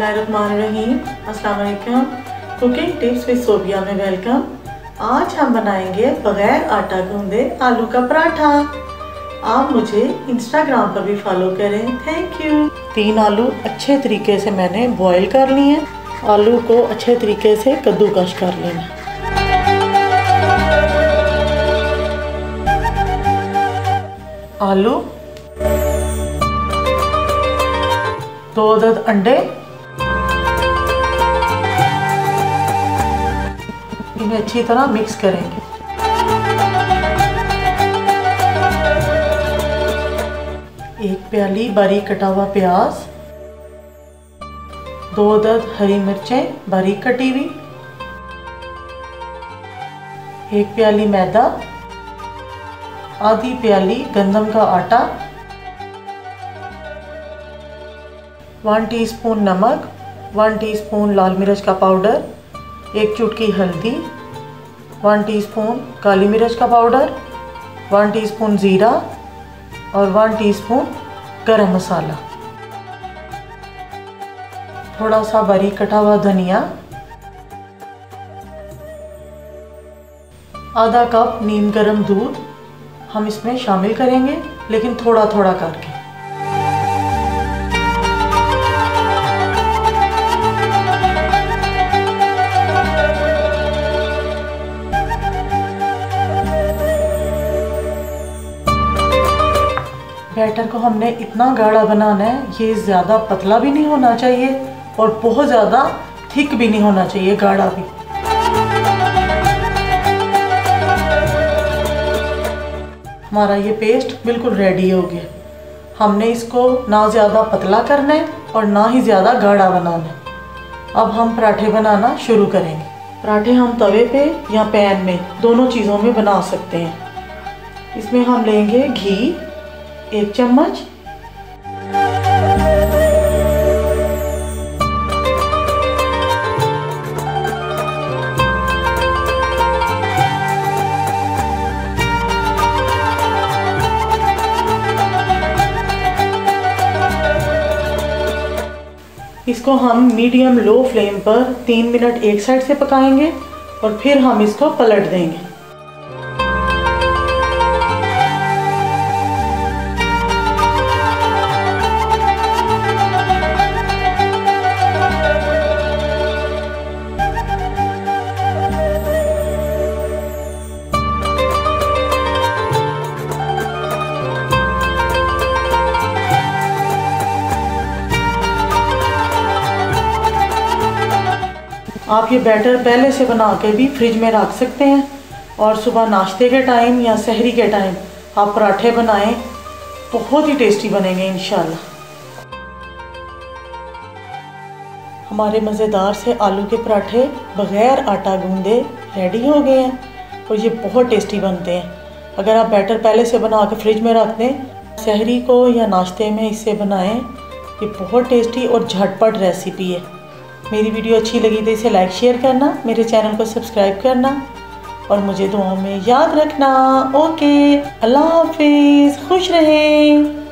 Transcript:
बिस्मिल्लाहिर्रहमानिर्रहीम। अस्सलाम वालेकुम। कुकिंग टिप्स विद सोबिया में वेलकम। आज हम बनाएंगे बगैर आटा गूंदे आलू का पराठा। आप मुझे इंस्टाग्राम पर भी फॉलो करें। Thank you. 3 आलू अच्छे तरीके से मैंने बॉईल कर लिए हैं। आलू को अच्छे तरीके से कद्दूकस कर लेना। आलू, 2 अदद अंडे, इन्हें अच्छी तरह मिक्स करेंगे। एक प्याली बारीक कटा हुआ प्याज, 2 अदद हरी मिर्चें बारीक कटी हुई, 1 प्याली मैदा, आधी प्याली गंदम का आटा, 1 टीस्पून नमक, 1 टीस्पून लाल मिर्च का पाउडर, 1 चुटकी हल्दी, 1 टीस्पून काली मिर्च का पाउडर, 1 टीस्पून ज़ीरा और 1 टीस्पून गरम मसाला, थोड़ा सा बारीक कटा हुआ धनिया, आधा कप नीम गर्म दूध हम इसमें शामिल करेंगे, लेकिन थोड़ा थोड़ा करके। बैटर को हमने इतना गाढ़ा बनाना है, ये ज़्यादा पतला भी नहीं होना चाहिए और बहुत ज़्यादा थिक भी नहीं होना चाहिए, गाढ़ा भी। हमारा ये पेस्ट बिल्कुल रेडी हो गया। हमने इसको ना ज़्यादा पतला करना है और ना ही ज़्यादा गाढ़ा बनाना है। अब हम पराठे बनाना शुरू करेंगे। पराठे हम तवे पे या पैन में, दोनों चीज़ों में बना सकते हैं। इसमें हम लेंगे घी 1 चम्मच, इसको हम मीडियम लो फ्लेम पर 3 मिनट एक साइड से पकाएंगे और फिर हम इसको पलट देंगे। आप ये बैटर पहले से बना के भी फ्रिज में रख सकते हैं और सुबह नाश्ते के टाइम या सहरी के टाइम आप पराठे बनाएं, बहुत ही टेस्टी बनेंगे इंशाल्लाह। हमारे मज़ेदार से आलू के पराठे बग़ैर आटा गूंदे रेडी हो गए हैं और ये बहुत टेस्टी बनते हैं। अगर आप बैटर पहले से बना के फ्रिज में रख दें, सहरी को या नाश्ते में इससे बनाएं, ये बहुत टेस्टी और झटपट रेसिपी है। मेरी वीडियो अच्छी लगी तो इसे लाइक शेयर करना, मेरे चैनल को सब्सक्राइब करना और मुझे दुआओं में याद रखना। ओके, अल्लाह हाफिज़, खुश रहें।